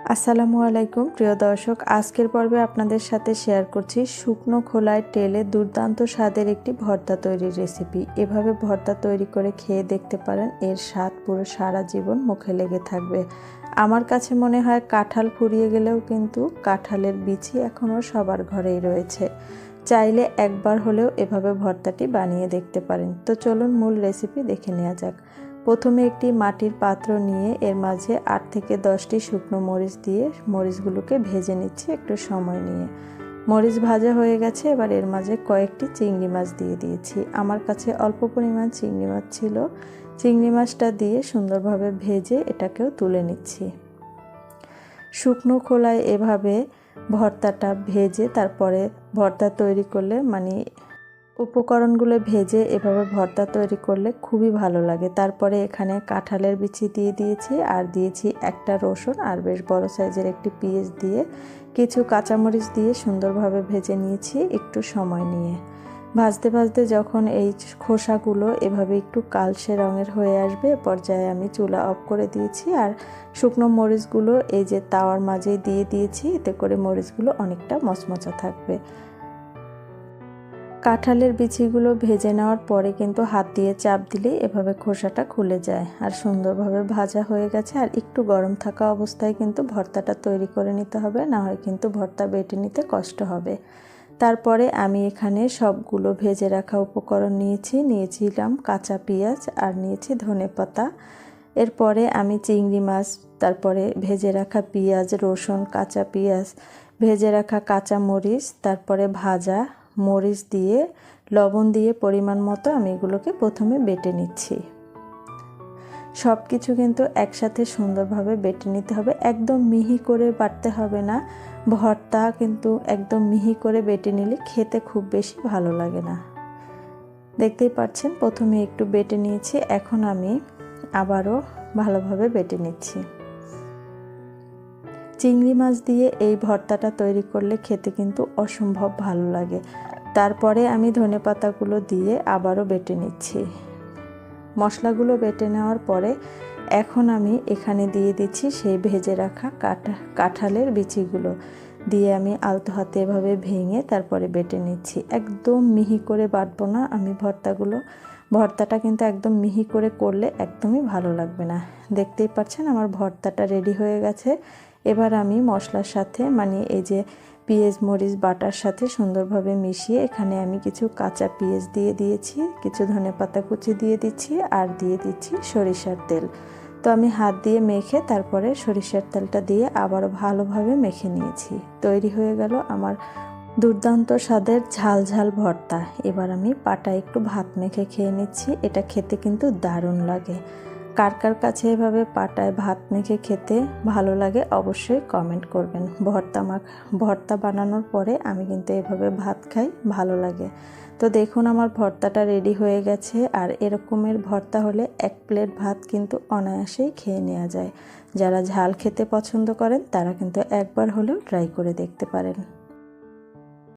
আসসালামু আলাইকুম প্রিয় দর্শক, আজকের পর্বে আপনাদের সাথে শেয়ার করছি শুকনো খোলায় তেলে দুর্দান্ত স্বাদের একটি ভর্তা তৈরির রেসিপি। এভাবে ভর্তা তৈরি করে খেয়ে দেখতে পারেন, এর স্বাদ পুরো সারা জীবন মুখে লেগে থাকবে। আমার কাছে মনে হয় কাঁঠাল ফুরিয়ে গেলেও কিন্তু কাঁঠালের বিচি এখনও সবার ঘরেই রয়েছে। চাইলে একবার হলেও এভাবে ভর্তাটি বানিয়ে দেখতে পারেন। তো চলুন মূল রেসিপি দেখে নেওয়া যাক। প্রথমে একটি মাটির পাত্র নিয়ে এর মাঝে 8 থেকে 10টি শুকনো মরিচ দিয়ে মরিচগুলোকে ভেজে নিচ্ছি একটু সময় নিয়ে। মরিচ ভাজা হয়ে গেছে, এবার এর মাঝে কয়েকটি চিংড়ি মাছ দিয়ে দিয়েছি। আমার কাছে অল্প পরিমাণ চিংড়ি মাছ ছিল, চিংড়ি মাছটা দিয়ে সুন্দরভাবে ভেজে এটাকেও তুলে নিচ্ছি। শুকনো খোলায় এভাবে ভর্তাটা ভেজে তারপরে ভর্তা তৈরি করলে উপকরণগুলো ভেজে এভাবে ভর্তা তৈরি করলে খুবই ভালো লাগে। তারপরে এখানে কাঁঠালের বিচি দিয়ে দিয়েছি, আর দিয়েছি একটা রসুন আর বেশ বড় সাইজের একটি পেঁয়াজ দিয়ে কিছু কাঁচামরিচ দিয়ে সুন্দরভাবে ভেজে নিয়েছি একটু সময় নিয়ে। ভাজতে ভাজতে যখন এই খোসাগুলো এভাবে একটু কালচে রঙের হয়ে আসবে, পর্যায়ে আমি চুলা অফ করে দিয়েছি। আর শুকনো মরিচগুলো এই যে তাওয়ার মাঝে দিয়ে দিয়েছি, এতে করে মরিচগুলো অনেকটা মচমচা থাকবে। কাঁঠালের বিচিগুলো ভেজে নেওয়ার পরে কিন্তু হাত দিয়ে চাপ দিলেই এভাবে খোসাটা খুলে যায়। আর সুন্দরভাবে ভাজা হয়ে গেছে। আর একটু গরম থাকা অবস্থায় কিন্তু ভর্তাটা তৈরি করে নিতে হবে, না হয় কিন্তু ভর্তা বেটে নিতে কষ্ট হবে। তারপরে আমি এখানে সবগুলো ভেজে রাখা উপকরণ নিয়েছিলাম কাঁচা পেঁয়াজ আর নিয়েছি ধনেপাতা। এরপরে আমি চিংড়ি মাছ, তারপরে ভেজে রাখা পেঁয়াজ, রসুন, কাঁচা পেঁয়াজ, ভেজে রাখা কাঁচা মরিচ, তারপরে ভাজা মরিচ দিয়ে লবণ দিয়ে পরিমাণ মতো আমি এগুলোকে প্রথমে বেটে নিচ্ছি। সব কিছু কিন্তু একসাথে সুন্দরভাবে বেটে নিতে হবে, একদম মিহি করে বাটতে হবে না। ভর্তা কিন্তু একদম মিহি করে বেটে নিলে খেতে খুব বেশি ভালো লাগে না। দেখতেই পাচ্ছেন প্রথমে একটু বেটে নিয়েছি, এখন আমি আবারও ভালোভাবে বেটে নিচ্ছি। চিংড়ি মাছ দিয়ে এই ভর্তাটা তৈরি করলে খেতে কিন্তু অসম্ভব ভালো লাগে। তারপরে আমি ধনেপাতাগুলো দিয়ে আবারও বেটে নিচ্ছি। মশলাগুলো বেটে নেওয়ার পরে এখন আমি এখানে দিয়ে দিচ্ছি সেই ভেজে রাখা কাঁঠালের বিচিগুলো দিয়ে আমি আলতো হাতে এভাবে ভেঙে তারপরে বেটে নিচ্ছি। একদম মিহি করে বাটবো না আমি ভর্তাটা কিন্তু একদম মিহি করে করলে একদমই ভালো লাগবে না। দেখতেই পাচ্ছেন আমার ভর্তাটা রেডি হয়ে গেছে। এবার আমি মশলার সাথে এই যে পেঁয়াজ মরিচ বাটার সাথে সুন্দরভাবে মিশিয়ে এখানে আমি কিছু কাঁচা পেঁয়াজ দিয়ে দিয়েছি, কিছু ধনেপাতা কুচি দিয়ে দিচ্ছি, আর দিয়ে দিচ্ছি সরিষার তেল। তো আমি হাত দিয়ে মেখে তারপরে সরিষার তেলটা দিয়ে আবারও ভালোভাবে মেখে নিয়েছি। তৈরি হয়ে গেল আমার দুর্দান্ত স্বাদের ঝাল ঝাল ভর্তা। এবার আমি পাটায় একটু ভাত মেখে খেয়ে নিচ্ছি। এটা খেতে কিন্তু দারুণ লাগে। কার কার কাছে এভাবে পাটায় ভাত মেখে খেতে ভালো লাগে অবশ্যই কমেন্ট করবেন। ভর্তা বানানোর পরে আমি কিন্তু এভাবে ভাত খাই, ভালো লাগে। তো দেখুন আমার ভর্তাটা রেডি হয়ে গেছে। আর এরকমের ভর্তা হলে 1 প্লেট ভাত কিন্তু অনায়াসেই খেয়ে নেওয়া যায়। যারা ঝাল খেতে পছন্দ করেন তারা কিন্তু একবার হলেও ট্রাই করে দেখতে পারেন।